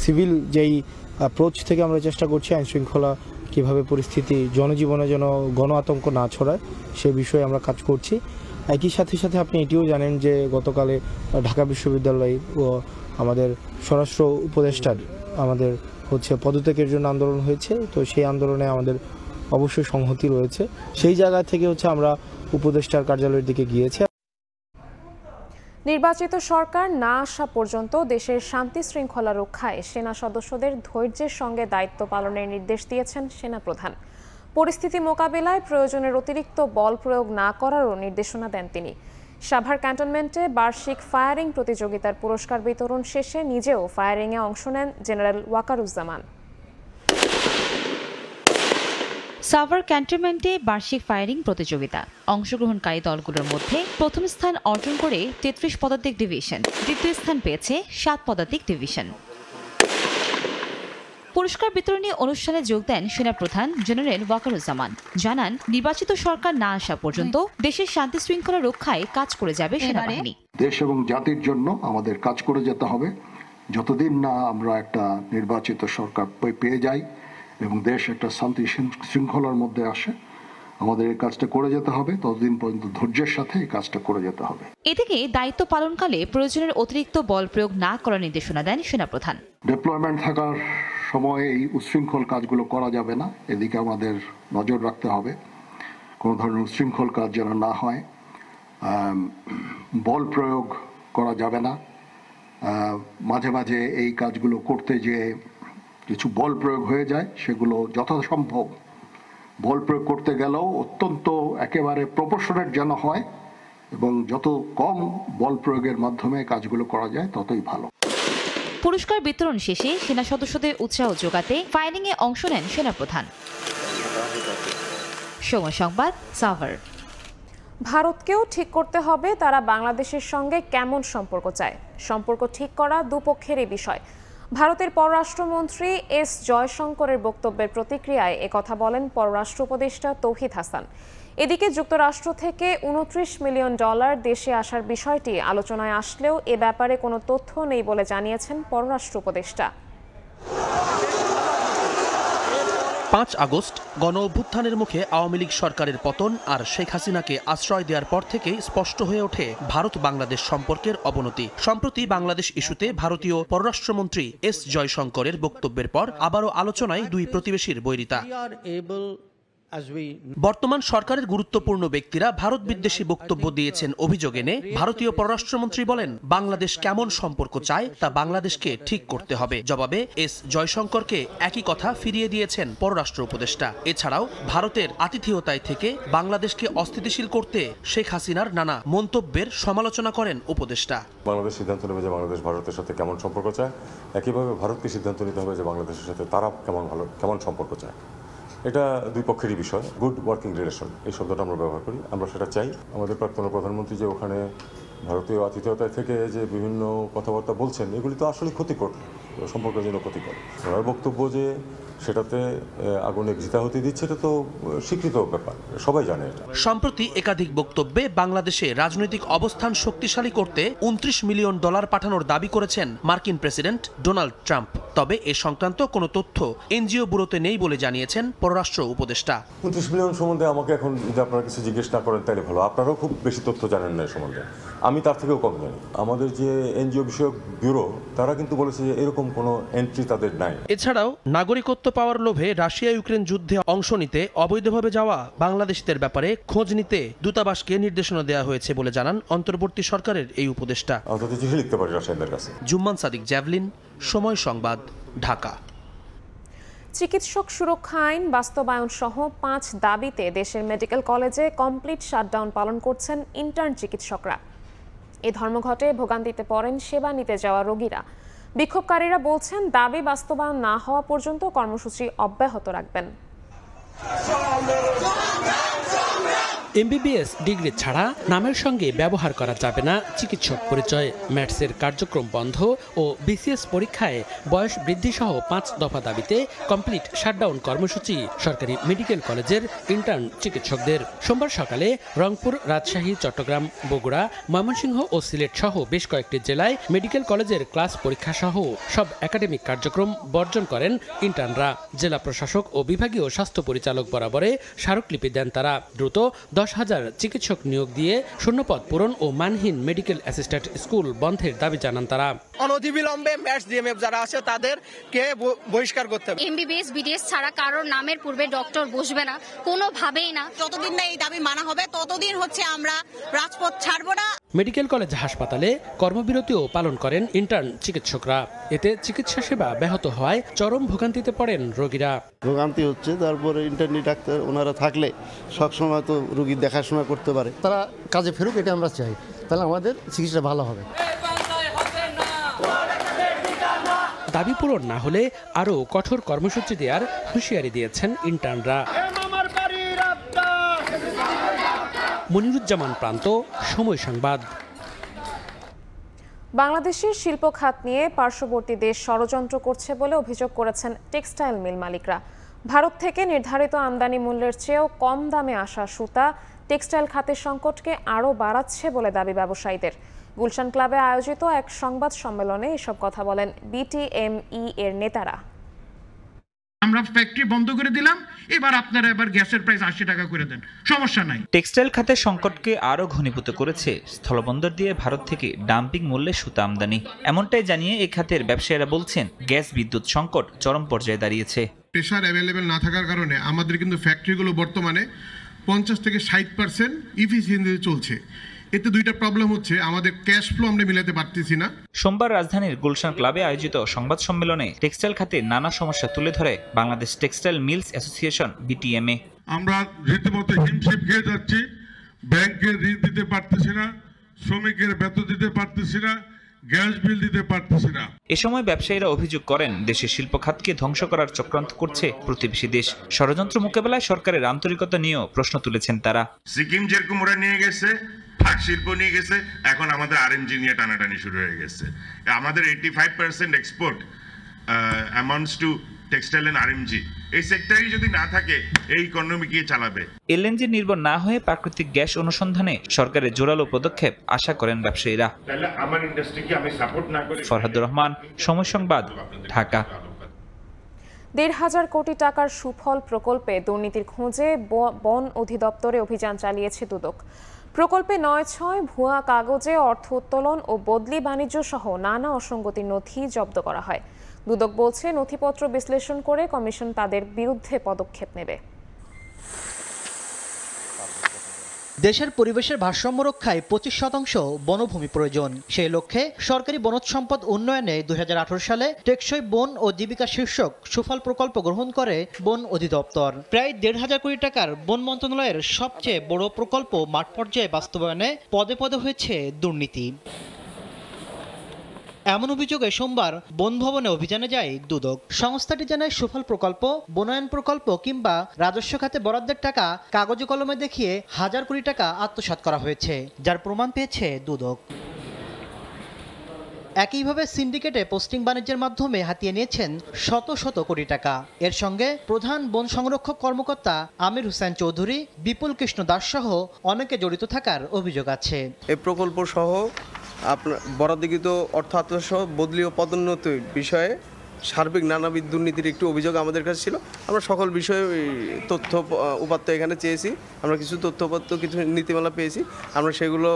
সিভিল যেই অ্যাপ্রোচ থেকে আমরা চেষ্টা করছি আইনশৃঙ্খলা কীভাবে পরিস্থিতি জনজীবনে যেন গণ আতঙ্ক না ছড়ায় সে বিষয়ে আমরা কাজ করছি। একই সাথে সাথে আপনি এটিও জানেন যে গতকালে ঢাকা বিশ্ববিদ্যালয় ও আমাদের স্বরাষ্ট্র উপদেষ্টার আমাদের পদত্যাগের জন্য আন্দোলন হয়েছে। তো সেই আন্দোলনে আমাদের অবশ্যই সংহতি রয়েছে। সেই জায়গা থেকে আমরা উপদেষ্টার কার্যালয়ের দিকে গিয়েছি। নির্বাচিত সরকার না আসা পর্যন্ত দেশের শান্তি শৃঙ্খলা রক্ষায় সেনা সদস্যদের ধৈর্যের সঙ্গে দায়িত্ব পালনের নির্দেশ দিয়েছেন সেনাপ্রধান। পরিস্থিতি মোকাবিলায় প্রয়োজনের অতিরিক্ত বল প্রয়োগ না করারও নির্দেশনা দেন তিনি। সাভার ক্যান্টনমেন্টে বার্ষিক ফায়ারিং প্রতিযোগিতার পুরস্কার বিতরণ শেষে নিজেও ফায়ারিংয়ে অংশ নেন জেনারেল ওয়াকারুজ্জামান। সাভার ক্যান্টনমেন্টে বার্ষিক ফায়ারিং প্রতিযোগিতা অংশগ্রহণকারী দলগুলোর মধ্যে প্রথম স্থান অর্জন করে 33 পদাতিক ডিভিশন, দ্বিতীয় স্থান পেয়েছে 7 পদাতিক ডিভিশন। পুরস্কার বিতরণী অনুষ্ঠানে যোগ দেন সেনাপ্রধান জেনারেল ওয়াকারুজ্জামান। জানান, নির্বাচিত সরকার না আসা পর্যন্ত দেশের শান্তি শৃঙ্খলা রক্ষায় কাজ করে যাবে সেনাবাহিনী। দেশ এবং জাতির জন্য আমাদের কাজ করে যেতে হবে। যতদিন না আমরা একটা নির্বাচিত সরকার পেয়ে যাই এবং দেশ একটা শান্তি শৃঙ্খলার মধ্যে আসে, আমাদের এই কাজটা করে যেতে হবে। ততদিন পর্যন্ত ধৈর্যের সাথে এই কাজটা করে যেতে হবে। এদিকে দায়িত্ব পালনকালে প্রয়োজনের অতিরিক্ত বল প্রয়োগ না করার নির্দেশনা দেন সেনাপ্রধান। ডিপ্লয়মেন্ট থাকার সময় এই উচ্ছৃঙ্খল কাজগুলো করা যাবে না, এদিকে আমাদের নজর রাখতে হবে কোনো ধরনের উচ্ছৃঙ্খল কাজ যেন না হয়। বল প্রয়োগ করা যাবে না। মাঝে মাঝে এই কাজগুলো করতে যে কিছু বল প্রয়োগ হয়ে যায়, সেগুলো যথাসম্ভব বল প্রয়োগ করতে গেলেও অত্যন্ত একেবারে প্রপোর্শনেট যেন হয়, এবং যত কম বল প্রয়োগের মাধ্যমে কাজগুলো করা যায় ততই ভালো। পুরস্কার বিতরণ শেষে সেনা সদস্যদের উৎসাহ যোগাতে ফায়ারিংয়ে অংশ নেন সেনাপ্রধান। সময় সংবাদ, সাভার। ভারতকেও ঠিক করতে হবে তারা বাংলাদেশের সঙ্গে কেমন সম্পর্ক চায়। সম্পর্ক ঠিক করা দুপক্ষেরই বিষয়। ভারতের পররাষ্ট্রমন্ত্রী এস জয়শঙ্করের বক্তব্যের প্রতিক্রিয়ায় একথা বলেন পররাষ্ট্র উপদেষ্টা তৌহিদ হাসান। এদিকে যুক্তরাষ্ট্র থেকে $29 মিলিয়ন দেশে আসার বিষয়টি আলোচনায় আসলেও এ ব্যাপারে কোনো তথ্য নেই বলে জানিয়েছেন পররাষ্ট্র উপদেষ্টা। 5 আগস্ট গণ অভ্যুত্থানের মুখে আওয়ামী লীগ সরকারের পতন আর শেখ হাসিনাকে আশ্রয় দেওয়ার পর থেকেই স্পষ্ট হয়ে ওঠে ভারত বাংলাদেশ সম্পর্কের অবনতি। সম্প্রতি বাংলাদেশ ইস্যুতে ভারতীয় পররাষ্ট্রমন্ত্রী এস জয়শঙ্করের বক্তব্যের পর আবারও আলোচনায় দুই প্রতিবেশীর বৈরিতা। বর্তমান সরকারের গুরুত্বপূর্ণ ব্যক্তিরা ভারত বিদ্বেষী বক্তব্য দিয়েছেন অভিযোগ এনে ভারতীয় পররাষ্ট্রমন্ত্রী বলেন, বাংলাদেশ কেমন সম্পর্ক চায় তা বাংলাদেশকে ঠিক করতে হবে। জবাবে এস জয়শঙ্করকে একই কথা ফিরিয়ে দিয়েছেন পররাষ্ট্র উপদেষ্টা। এছাড়াও ভারতের আতিথেয়তায় থেকে বাংলাদেশকে অস্থিতিশীল করতে শেখ হাসিনার নানা মন্তব্যের সমালোচনা করেন উপদেষ্টা। বাংলাদেশ সিদ্ধান্ত নেবে যে বাংলাদেশ ভারতের সাথে কেমন সম্পর্ক চায়, একইভাবে ভারতকে সিদ্ধান্ত নিতে হবে যে বাংলাদেশের সাথে তারা কেমন সম্পর্ক চায়। এটা দুই পক্ষেরই বিষয়। গুড ওয়ার্কিং রিলেশন এই শব্দটা আমরা ব্যবহার করি, আমরা সেটা চাই। আমাদের প্রাক্তন প্রধানমন্ত্রী যে ওখানে ভারতীয় আতিথেয়তায় থেকে যে বিভিন্ন কথাবার্তা বলছেন, এগুলি তো আসলে ক্ষতিকর, সম্পর্কের জন্য ক্ষতিকর। ওনার বক্তব্য যে সেটাতে আগুনে ঘৃতা হতে দিচ্ছে, এটা তো স্বীকৃত ব্যাপার, সবাই জানে এটা। সম্প্রতি একাধিক বক্তব্যে বাংলাদেশে রাজনৈতিক অবস্থান শক্তিশালী করতে $29 মিলিয়ন পাঠানোর দাবি করেছেন মার্কিন প্রেসিডেন্ট ডোনাল্ড ট্রাম্প। তবে এ সংক্রান্ত কোনো তথ্য এনজিও ব্যুরোতে নেই বলে জানিয়েছেন পররাষ্ট্র উপদেষ্টা। 29 মিলিয়ন সম্বন্ধে আমাকে এখন যদি আপনারা কিছু জিজ্ঞেস না করেন তাহলে ভালো। আপনারাও খুব বেশি তথ্য জানেন না এই সম্বন্ধে, আমি তার থেকেও কম জানি। আমাদের যে এনজিও বিষয়ক ব্যুরো তারা কিন্তু বলেছে যে এরকম কোনো এন্ট্রি তাদের নাই। এছাড়াও নাগরিকত্ব পাওয়ার লোভে রাশিয়া ইউক্রেন যুদ্ধে অংশ নিতে অবৈধভাবে যাওয়া বাংলাদেশিদের ব্যাপারে খোঁজ নিতে দূতাবাসকে নির্দেশনা দেওয়া হয়েছে বলে জানান অন্তর্বর্তী সরকারের এই উপদেষ্টা। চিঠি লিখতে পারি রাশিয়ানদের কাছে। জুম্মান সাদিক, জ্যাভলিন, সময় সংবাদ, ঢাকা। চিকিৎসক সুরক্ষা আইন বাস্তবায়ন সহ 5 দাবিতে দেশের মেডিকেল কলেজে কমপ্লিট শাটডাউন পালন করছেন ইন্টার্ন চিকিৎসকরা। এ ধর্মঘটে ভোগান্তিতে পড়েন সেবা নিতে যাওয়া রোগীরা। বিক্ষোভকারীরা বলছেন, দাবি বাস্তবায়ন না হওয়া পর্যন্ত কর্মসূচি অব্যাহত রাখবেন। এমবিবিএস ডিগ্রি ছাড়া নামের সঙ্গে ব্যবহার করা যাবে না চিকিৎসক পরিচয়। ম্যাটসের কার্যক্রম বন্ধ ও বিসিএস পরীক্ষায় বয়স বৃদ্ধি সহ 5 দফা দাবিতে কমপ্লিট শাটডাউন কর্মসূচি সরকারি মেডিকেল কলেজের ইন্টার্ন চিকিৎসকদের। সোমবার সকালে রংপুর, রাজশাহী, চট্টগ্রাম, বগুড়া, ময়মনসিংহ ও সিলেট সহ বেশ কয়েকটি জেলায় মেডিকেল কলেজের ক্লাস পরীক্ষা সহ সব একাডেমিক কার্যক্রম বর্জন করেন ইন্টার্নরা। জেলা প্রশাসক ও বিভাগীয় স্বাস্থ্য পরিচালক বরাবরে স্মারকলিপি দেন তারা। দ্রুত 10,000 চিকিৎসক নিয়োগ দিয়ে শূন্যপদ পূরণ ও মানহীন মেডিকেল অ্যাসিস্ট্যান্ট স্কুল বন্ধের দাবি জানান তারা। অনতিবিলম্বে ম্যাটস ডিএমএফ যারা আছে তাদেরকে বহিষ্কার করতে হবে। এমবিবিএস বিডিএস ছাড়া কারোর নামের পূর্বে ডক্টর বসবে না, কোনোভাবেই না। যতদিন না এই দাবি মানা হবে ততদিন আমরা রাজপথ ছাড়বো না। মেডিকেল কলেজ হাসপাতালে কর্মবিরতিও পালন করেন ইন্টার্ন চিকিৎসকরা। এতে চিকিৎসা সেবা ব্যাহত হওয়ায় চরম ভোগান্তিতে পড়েন রোগীরা। ভোগান্তি হচ্ছে, তারপরে ইন্টার্নি ডাক্তার ওনারা থাকলে সবসময় তো রোগী দেখাশোনা করতে পারে। তারা কাজে ফেরুক, এটা আমরা চাই, তাহলে আমাদের চিকিৎসা ভালো হবে। দাবি পূরণ না হলে আরও কঠোর কর্মসূচি দেওয়ার হুঁশিয়ারি দিয়েছেন ইন্টার্নরা। মনিরুজ্জামান প্রান্ত, সময় সংবাদ। বাংলাদেশের শিল্প খাত নিয়ে পার্শ্ববর্তী দেশ ষড়যন্ত্র করছে বলে অভিযোগ করেছেন টেক্সটাইল মিল মালিকরা। ভারত থেকে নির্ধারিত আমদানি মূল্যের চেয়েও কম দামে আসা সুতা টেক্সটাইল খাতের সংকটকে আরও বাড়াচ্ছে বলে দাবি ব্যবসায়ীদের। গুলশান ক্লাবে আয়োজিত এক সংবাদ সম্মেলনে এসব কথা বলেন বিটিএমই এর নেতারা। আমরা ফ্যাক্টরি বন্ধ করে দিলাম, আপনারা এবার গ্যাসের প্রাইস 80 টাকা করে দেন, সমস্যা নাই। টেক্সটাইল খাতের সংকটকে আরো ঘনীভূত করেছে স্থলবন্দর দিয়ে ভারত থেকে ডাম্পিং মূল্যে সুতা আমদানি। এমনটাই জানিয়ে এই খাতের ব্যবসায়ীরা বলছেন, গ্যাস বিদ্যুৎ সংকট চরম পর্যায়ে দাঁড়িয়েছে। প্রেসার অ্যাভেলেবেল না থাকার কারণে আমাদের কিন্তু ফ্যাক্টরিগুলো বর্তমানে 50 থেকে 60% ইফিসিয়েন্সিতে চলছে। এতে দুইটা প্রবলেম হচ্ছে, আমাদের ক্যাশ ফ্লো আমরা মিলাতে পারতেছি না। সোমবার রাজধানীর গুলশান ক্লাবে আয়োজিত সংবাদ সম্মেলনে টেক্সটাইল খাতে নানা সমস্যা তুলে ধরে Bangladesh textile mills association BTMA. আমরা রীতিমতো হিমশিম খেয়ে যাচ্ছি, ব্যাংকের ঋণ দিতে পারতেছি না, শ্রমিকের বেতন দিতে পারতেছি না, গ্যাস বিল দিতে পারতেছি না। এ সময় ব্যবসায়ীরা অভিযোগ করেন, দেশের শিল্প খাতকে ধ্বংস করার চক্রান্ত করছে প্রতিবেশী দেশ। ষড়যন্ত্র মোকাবেলায় সরকারের আন্তরিকতা নিয়েও প্রশ্ন তুলেছেন তারা। সিকিম যেরকম ওরা নিয়ে গেছে, পাট শিল্প নিয়ে গেছে, এখন আমাদের আরএমজি নিয়ে টানাটানি শুরু হয়ে গেছে। আমাদের 85% export amounts to textile and RMG. এই সেক্টরই যদি না থাকে এই ইকোনমি কি চালাবে? এলএনজি নির্ভর না হয়ে প্রাকৃতিক গ্যাস অনুসন্ধানে সরকারের জোরালো পদক্ষেপ আশা করেন ব্যবসায়ীরা। তাহলে আমার ইন্ডাস্ট্রিকে আমি সাপোর্ট না করি। ফরহাদুর রহমান, সময় সংবাদ, ঢাকা। 1,500 কোটি টাকার সুফল প্রকল্পে দুর্নীতির খোঁজে বন অধিদপ্তরে অভিযান চালিয়েছে দুদক। প্রকল্পে 9/6 ভুয়া কাগজে অর্থ উত্তোলন ও বদলি বাণিজ্য সহ নানা অসঙ্গতির নথি জব্দ করা হয়। দুদক বলছে, নথিপত্র বিশ্লেষণ করে কমিশন তাদের বিরুদ্ধে পদক্ষেপ নেবে। দেশের পরিবেশের ভারসাম্য রক্ষায় 25% বনভূমি প্রয়োজন। সেই লক্ষ্যে সরকারি বনজ সম্পদ উন্নয়নে 2018 সালে টেকসই বন ও জীবিকা শীর্ষক সুফল প্রকল্প গ্রহণ করে বন অধিদপ্তর। প্রায় 1,500 কোটি টাকার বন মন্ত্রণালয়ের সবচেয়ে বড় প্রকল্প মাঠ পর্যায়ে বাস্তবায়নে পদে পদে হয়েছে দুর্নীতি। এমন অভিযোগে সোমবার বন ভবনে অভিযানে যায় দুদক। সংস্থাটি জানায়, সুফল প্রকল্প, বনায়ন প্রকল্প কিংবা রাজস্ব খাতে বরাদ্দের টাকা কাগজে কলমে দেখিয়ে 1,000 কোটি টাকা আত্মসাৎ করা হয়েছে, যার প্রমাণ পেয়েছে দুদক। একইভাবে সিন্ডিকেটে পোস্টিং বাণিজ্যের মাধ্যমে হাতিয়ে নিয়েছেন শত শত কোটি টাকা। এর সঙ্গে প্রধান বন সংরক্ষক কর্মকর্তা আমির হোসেন চৌধুরী, বিপুল কৃষ্ণ দাস সহ অনেকে জড়িত থাকার অভিযোগ আছে। এই প্রকল্প সহ আপনার বরাদ্দকৃত অর্থ আত্মসাৎ, বদলি ও পদোন্নতির বিষয়ে সার্বিক নানাবিধ দুর্নীতির একটি অভিযোগ আমাদের কাছে ছিল। আমরা সকল বিষয়ে তথ্য উপাত্ত এখানে চেয়েছি। আমরা কিছু তথ্যপত্র, কিছু নীতিমালা পেয়েছি। আমরা সেগুলো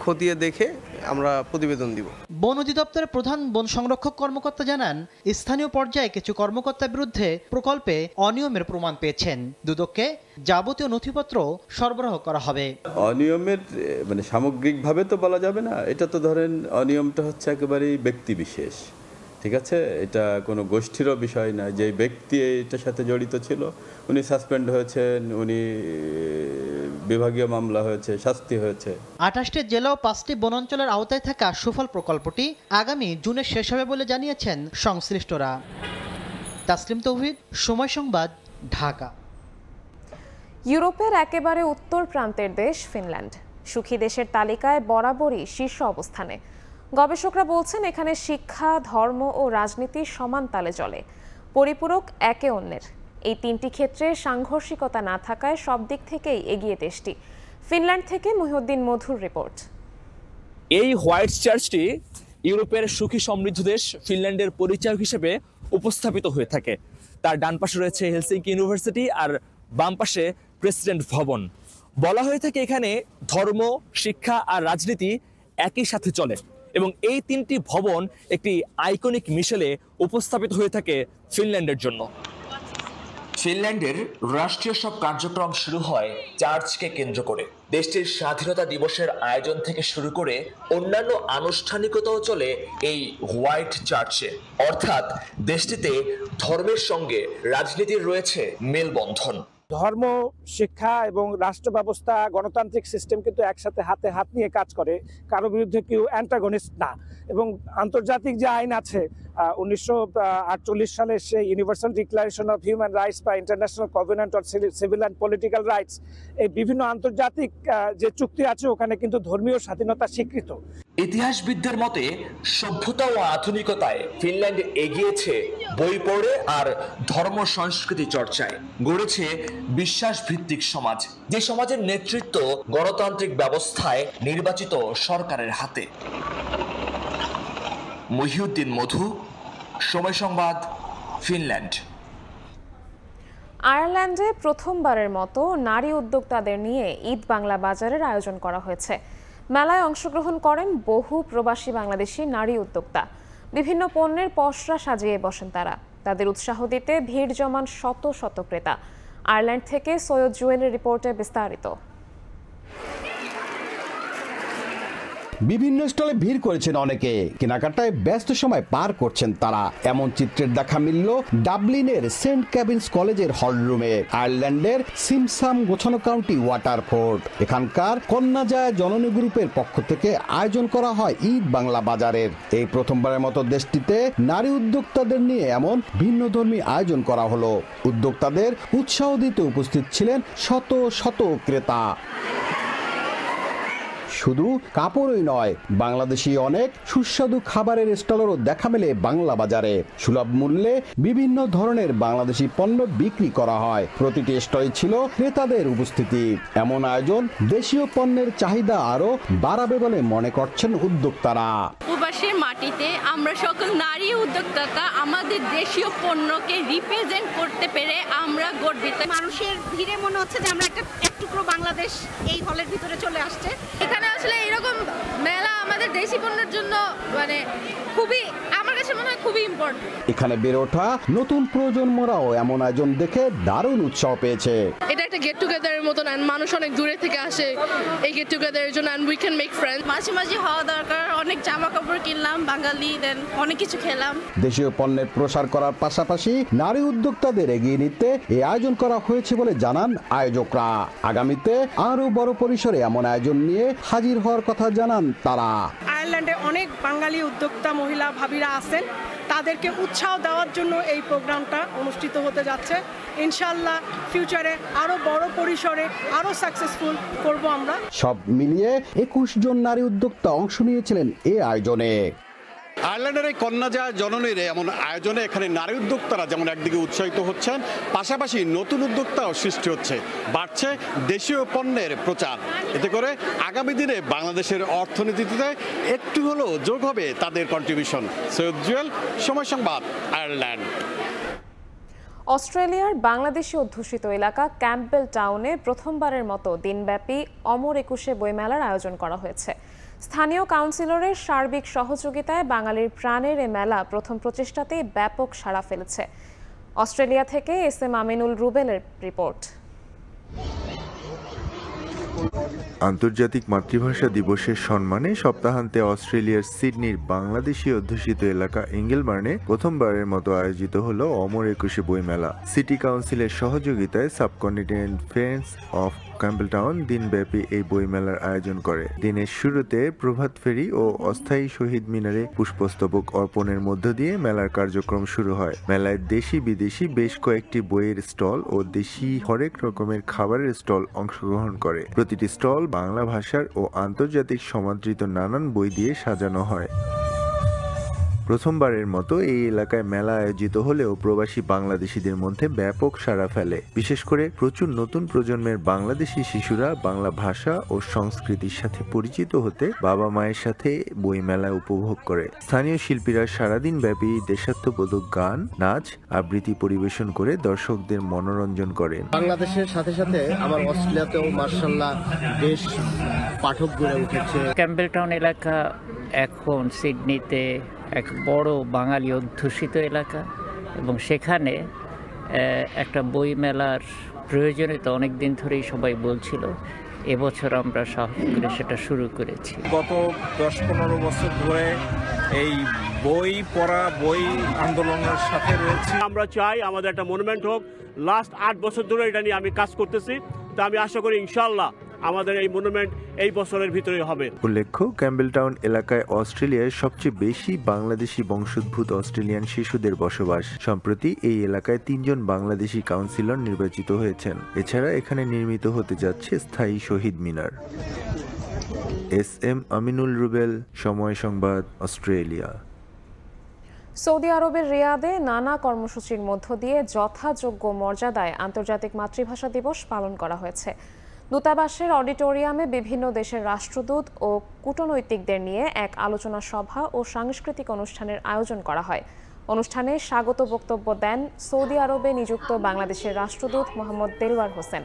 খতিয়ে দেখে আমরা প্রতিবেদন দিব। বন অধিদপ্তরের প্রধান বন সংরক্ষক কর্মকর্তা জানান, স্থানীয় পর্যায়ে কিছু কর্মকর্তার বিরুদ্ধে প্রকল্পে অনিয়মের প্রমাণ পেয়েছেন। দুদককে যাবতীয় নথিপত্র সরবরাহ করা হবে। অনিয়মের মানে সামগ্রিকভাবে তো বলা যাবে না, এটা তো ধরেন অনিয়মটা হচ্ছে একেবারেই ব্যক্তি বিশেষ, ঠিক আছে? এটা কোনো গোষ্ঠীরও বিষয় না। যে ব্যক্তি এটার সাথে জড়িত ছিল উনি সাসপেন্ড হয়েছেন, উনি বিভাগীয় মামলা হয়েছে, শাস্তি হয়েছে। 28টি জেলা ও 5টি বনাঞ্চলের আওতায় থাকা সুফল প্রকল্পটি আগামী জুনে শেষ হবে বলে জানিয়েছেন সংশ্লিষ্টরা। তাসলিম তৌহিদ, সময় সংবাদ, ঢাকা। ইউরোপের একেবারে উত্তর প্রান্তের দেশ ফিনল্যান্ড সুখী দেশের তালিকায় বরাবরই শীর্ষ অবস্থানে। গবেষকরা বলছেন, এখানে শিক্ষা, ধর্ম ও রাজনীতি সমান তালে চলে, পরিপূরক একে অন্যের। এই তিনটি ক্ষেত্রে সাংঘর্ষিকতা না থাকায় সব দিক থেকেই এগিয়ে দেশটি। ফিনল্যান্ড থেকে মহিউদ্দিন মধুর রিপোর্ট। এই হোয়াইট চার্চটি ইউরোপের সুখী সমৃদ্ধ দেশ ফিনল্যান্ডের পরিচায়ক হিসেবে উপস্থাপিত হয়ে থাকে। তার ডান পাশে রয়েছে হেলসিঙ্কি ইউনিভার্সিটি আর বাম পাশে প্রেসিডেন্ট ভবন। বলা হয়ে থাকে এখানে ধর্ম, শিক্ষা আর রাজনীতি একই সাথে চলে এবং এই তিনটি ভবন একটি আইকনিক মিশেলে উপস্থাপিত হয়ে থাকে ফিনল্যান্ডের জন্য। ফিনল্যান্ডের রাষ্ট্রীয় সব কার্যক্রম শুরু হয় চার্চকে কেন্দ্র করে। দেশটির স্বাধীনতা দিবসের আয়োজন থেকে শুরু করে অন্যান্য আনুষ্ঠানিকতাও চলে এই হোয়াইট চার্চে। অর্থাৎ দেশটিতে ধর্মের সঙ্গে রাজনীতির রয়েছে মেলবন্ধন। ধর্ম, শিক্ষা এবং রাষ্ট্র ব্যবস্থা, গণতান্ত্রিক সিস্টেম কিন্তু একসাথে হাতে হাত নিয়ে কাজ করে, কারো বিরুদ্ধে কেউ অ্যান্টাগনিস্ট না। এবং আন্তর্জাতিক যে আইন আছে 1948 সালের সেই universal declaration of human rights বা international covenant on civil and political rights, এই বিভিন্ন আন্তর্জাতিক যে চুক্তি আছে ওখানে কিন্তু ধর্মীয় স্বাধীনতা স্বীকৃত। ইতিহাসবিদদের মতে সভ্যতা ও আধুনিকতায় ফিনল্যান্ড এগিয়েছে বই পড়ে আর ধর্ম সংস্কৃতি চর্চায়। গড়েছে বিশ্বাস ভিত্তিক সমাজ, যে সমাজের নেতৃত্ব গণতান্ত্রিক ব্যবস্থায় নির্বাচিত সরকারের হাতে। মহিউদ্দিন মধু, সময় সংবাদ, ফিনল্যান্ড। আয়ারল্যান্ডে প্রথমবারের মতো নারী উদ্যোক্তাদের নিয়ে ঈদ বাংলা বাজারের আয়োজন করা হয়েছে। মেলায় অংশগ্রহণ করেন বহু প্রবাসী বাংলাদেশি নারী উদ্যোক্তা। বিভিন্ন পণ্যের পসরা সাজিয়ে বসেন তারা। তাদের উৎসাহ দিতে ভিড় জমান শত শত ক্রেতা। আয়ারল্যান্ড থেকে সৈয়দ জুয়েলের রিপোর্টে বিস্তারিত। বিভিন্ন স্টলে ভিড় করেছেন অনেকে, কেনাকাটায় ব্যস্ত সময় পার করছেন তারা। এমন চিত্রের দেখা মিলল ডাবলিনের সেন্ট ক্যাবিন্স কলেজের হলরুমে। আয়ারল্যান্ডের সিমসাম গোছানো কাউন্টি ওয়াটারফোর্ড, এখানকার কন্যাজয় জননী গ্রুপের পক্ষ থেকে আয়োজন করা হয় ঈদ বাংলা বাজারের। এই প্রথমবারের মতো দেশটিতে নারী উদ্যোক্তাদের নিয়ে এমন ভিন্নধর্মী আয়োজন করা হলো। উদ্যোক্তাদের উৎসাহ দিতে উপস্থিত ছিলেন শত শত ক্রেতা। শুধু কাপড়ই নয়, বাংলাদেশি অনেক সুস্বাদু খাবারের স্টলেরও দেখা মেলে বাংলা বাজারে। সুলভ মূল্যে বিভিন্ন ধরনের বাংলাদেশি পণ্য বিক্রি করা হয়। প্রতিটি স্টলে ছিল ক্রেতাদের উপস্থিতি। এমন আয়োজন দেশীয় পণ্যের চাহিদা আরো বাড়াবে বলে মনে করছেন উদ্যোক্তারা। প্রবাসের মাটিতে আমরা সকল নারী উদ্যোক্তা আমাদের দেশীয় পণ্যকে রিপ্রেজেন্ট করতে পেরে আমরা গর্বিত। মানুষের ভিড়ে মনে হচ্ছে যে আমরা এক টুকরো বাংলাদেশ এই হলের ভিতরে চলে আসছে। এখানে আসলে এরকম মেলা আমাদের দেশি পণ্যের জন্য মানে খুবই, আমার কাছে মনে হয় খুবই ইম্পর্টেন্ট। এখানে বেড়ে ওঠা নতুন প্রজন্মরাও এমন আয়োজন দেখে দারুণ উৎসাহ পেয়েছে। এটা একটা গেট টুগেদারের মতন, মানুষ অনেক দূরে থেকে আসে এই গেট টুগেদারের জন্য, উই ক্যান মেক ফ্রেন্ডস। মাঝে মাঝে হওয়া দরকার। অনেক জামা কাপড় কিনলাম বাঙালি, দেন অনেক কিছু খেলাম। দেশীয় পণ্যের প্রসার করার পাশাপাশি নারী উদ্যোক্তাদের এগিয়ে নিতে এই আয়োজন করা হয়েছে বলে জানান আয়োজকরা। আগামীতে আরো বড় পরিসরে এমন আয়োজন নিয়ে হাজির হওয়ার কথা জানান তারা। আয়ারল্যান্ডে অনেক বাঙালি উদ্যোক্তা মহিলা ভাবিরা আছেন, তাদেরকে উৎসাহ দেওয়ার জন্য এই প্রোগ্রামটা অনুষ্ঠিত হতে যাচ্ছে। ইনশাআল্লাহ ফিউচারে আরো বড় পরিসরে আরো সাকসেসফুল করব আমরা। সব মিলিয়ে 21 জন নারী উদ্যোক্তা অংশ নিয়েছিলেন এই আয়োজনে। আয়ারল্যান্ডের এই কন্যা জননীর এমন আয়োজনে এখানে নারী উদ্যোক্তারা যেমন একদিকে উৎসাহিত হচ্ছেন, পাশাপাশি নতুন উদ্যোক্তাও সৃষ্টি হচ্ছে, বাড়ছে দেশীয় পণ্যের প্রচার। এতে করে আগামী দিনে বাংলাদেশের অর্থনীতিতে একটু হলেও যোগ হবে তাদের কন্ট্রিবিউশন। সৈয়দ জুয়েল, সময় সংবাদ, আয়ারল্যান্ড। অস্ট্রেলিয়ার বাংলাদেশি অধ্যুষিত এলাকা ক্যাম্পবেল টাউনে প্রথমবারের মতো দিনব্যাপী অমর একুশে বইমেলার আয়োজন করা হয়েছে। স্থানীয় কাউন্সিলরের সার্বিক সহযোগিতায় বাঙালির প্রাণের এ মেলা প্রথম প্রচেষ্টাতেই ব্যাপক সাড়া ফেলেছে। অস্ট্রেলিয়া থেকে এসএম আমিনুল রুবেলের রিপোর্ট। আন্তর্জাতিক মাতৃভাষা দিবসের সম্মানে সপ্তাহান্তে অস্ট্রেলিয়ার সিডনির বাংলাদেশি অধ্যুষিত এলাকা এঙ্গেলবার্নে প্রথমবারের মতো আয়োজিত হলো অমর একুশে বইমেলা। সিটি কাউন্সিলের সহযোগিতায় সাবকন্টিনেন্ট ফ্রেন্ডস অফ ক্যাম্পবেলটাউন দিনব্যাপী এই বইমেলার আয়োজন করে। দিনের শুরুতে প্রভাত ফেরি ও অস্থায়ী শহীদ মিনারে পুষ্পস্তবক অর্পণের মধ্য দিয়ে মেলার কার্যক্রম শুরু হয়। মেলায় দেশি বিদেশি বেশ কয়েকটি বইয়ের স্টল ও দেশি হরেক রকমের খাবারের স্টল অংশগ্রহণ করে। প্রতিটি স্টল বাংলা ভাষার ও আন্তর্জাতিক সমাদৃত নানান বই দিয়ে সাজানো হয়। প্রথমবারের মতো এই এলাকায় মেলা আয়োজিত হলেও প্রবাসী বাংলাদেশিদের মধ্যে ব্যাপক সাড়া ফেলে। বিশেষ করে প্রচুর নতুন প্রজন্মের বাংলাদেশি শিশুরা বাংলা ভাষা ও সংস্কৃতির সাথে পরিচিত হতে বাবা মায়ের সাথে বইমেলা উপভোগ করে। স্থানীয় শিল্পীরা সারাদিন ব্যাপী দেশাত্মবোধক গান, নাচ, আবৃত্তি পরিবেশন করে দর্শকদের মনোরঞ্জন করেন। বাংলাদেশের সাথে সাথে আমার অস্ট্রেলিয়াতেও মার্শাল্লাহ বেশ পাঠক গড়ে উঠেছে। ক্যাম্পবেলটাউন এলাকা এখন সিডনিতে এক বড় বাঙালি অধ্যুষিত এলাকা এবং সেখানে একটা বই মেলার প্রয়োজনীয়তা অনেক দিন ধরেই সবাই বলছিল। এবছর আমরা সাহস করে সেটা শুরু করেছি। গত 10-15 বছর ধরে এই বই পড়া, বই আন্দোলনের সাথে রয়েছে। আমরা চাই আমাদের একটা মনুমেন্ট হোক। লাস্ট 8 বছর ধরে এটা নিয়ে আমি কাজ করতেছি, তো আমি আশা করি ইনশাআল্লাহ আমাদের এই মনুমেন্ট এই বছরের ভিতরেই হবে। উল্লেখ্য, ক্যাম্পবেলটাউন এলাকায় অস্ট্রেলিয়ার সবচেয়ে বেশি বাংলাদেশি বংশোদ্ভূত অস্ট্রেলিয়ান শিশুদের বসবাস। সম্প্রতি এই এলাকায় 3 জন বাংলাদেশি কাউন্সিলর নির্বাচিত হয়েছেন। এছাড়া এখানে নির্মিত হতে যাচ্ছে স্থায়ী শহীদ মিনার। এসএম আমিনুল রুবেল, সময় সংবাদ, অস্ট্রেলিয়া। সৌদি আরবের রিয়াদে নানা কর্মসূচির মধ্য দিয়ে যথাযোগ্য মর্যাদায় আন্তর্জাতিক মাতৃভাষা দিবস পালন করা হয়েছে। দূতাবাসের অডিটোরিয়ামে বিভিন্ন দেশের রাষ্ট্রদূত ও কূটনৈতিকদের নিয়ে এক আলোচনা সভা ও সাংস্কৃতিক অনুষ্ঠানের আয়োজন করা হয়। অনুষ্ঠানে স্বাগত বক্তব্য দেন সৌদি আরবে নিযুক্ত বাংলাদেশের রাষ্ট্রদূত মোহাম্মদ দেলওয়ার হোসেন।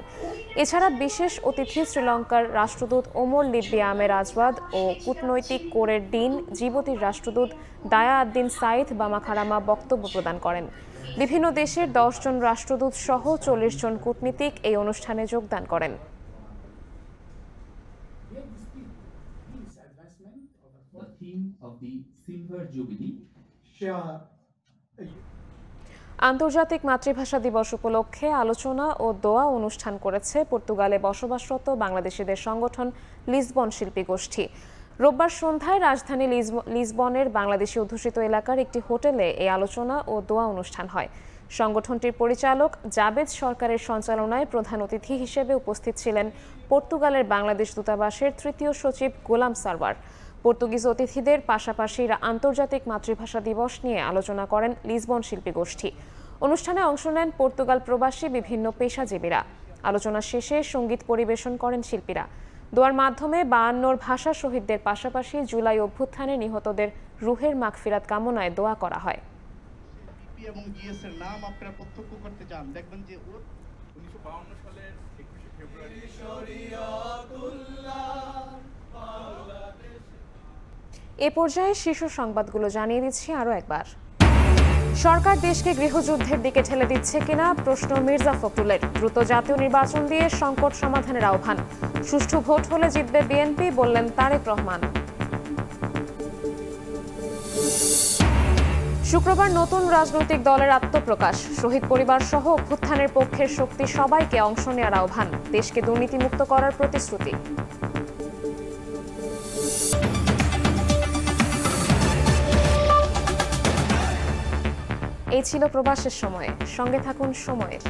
এছাড়া বিশেষ অতিথি শ্রীলঙ্কার রাষ্ট্রদূত ওমর লিব্বি আমের আজওয়াদ ও কূটনৈতিক কোরের ডিন জিবুতির রাষ্ট্রদূত দায়া আদ্দিন সাইদ বামাখারামা বক্তব্য প্রদান করেন। বিভিন্ন দেশের 10 জন রাষ্ট্রদূত সহ 40 জন কূটনীতিক এই অনুষ্ঠানে যোগদান করেন। আন্তর্জাতিক মাতৃভাষা দিবস উপলক্ষে আলোচনা ও দোয়া অনুষ্ঠান করেছে পর্তুগালে বসবাসরত বাংলাদেশিদের সংগঠন লিসবন শিল্পী গোষ্ঠী। রোববার সন্ধ্যায় রাজধানী লিসবনের বাংলাদেশি অধ্যুষিত এলাকার একটি হোটেলে এই আলোচনা ও দোয়া অনুষ্ঠান হয়। সংগঠনটির পরিচালক জাবেদ সরকারের সঞ্চালনায় প্রধান অতিথি হিসেবে উপস্থিত ছিলেন পর্তুগালের বাংলাদেশ দূতাবাসের তৃতীয় সচিব গোলাম সারওয়ার। পর্তুগিজ অতিথিদের পাশাপাশি আন্তর্জাতিক মাতৃভাষা দিবস নিয়ে আলোচনা করেন লিসবন শিল্পী গোষ্ঠী। অনুষ্ঠানে অংশ নেন পর্তুগাল প্রবাসী বিভিন্ন পেশাজীবীরা। আলোচনা শেষে সঙ্গীত পরিবেশন করেন শিল্পীরা। দোয়ার মাধ্যমে 52 ভাষা শহীদদের পাশাপাশি জুলাই অভ্যুত্থানে নিহতদের রুহের মাগফিরাত কামনায় দোয়া করা হয়। এবং জিএস এর নাম আপনারা প্রত্যক্ষ করতে চান, দেখবেন যে 1952 সালের 21 ফেব্রুয়ারি এ পর্যায়ে শীর্ষ সংবাদগুলো জানিয়ে দিচ্ছি আরও একবার। সরকার দেশকে গৃহযুদ্ধের দিকে ঠেলে দিচ্ছে কিনা প্রশ্ন মির্জা ফখরুলের। দ্রুত জাতীয় নির্বাচন দিয়ে সংকট সমাধানের আহ্বান। সুষ্ঠু ভোট হলে জিতবে বিএনপি বললেন তারেক রহমান। শুক্রবার নতুন রাজনৈতিক দলের আত্মপ্রকাশ। শহীদ পরিবার সহ অভ্যুত্থানের পক্ষের শক্তি সবাইকে অংশ নেওয়ার আহ্বান। দেশকে দুর্নীতিমুক্ত করার প্রতিশ্রুতি। এই ছিল প্রবাসের সময়। সঙ্গে থাকুন সময়ের।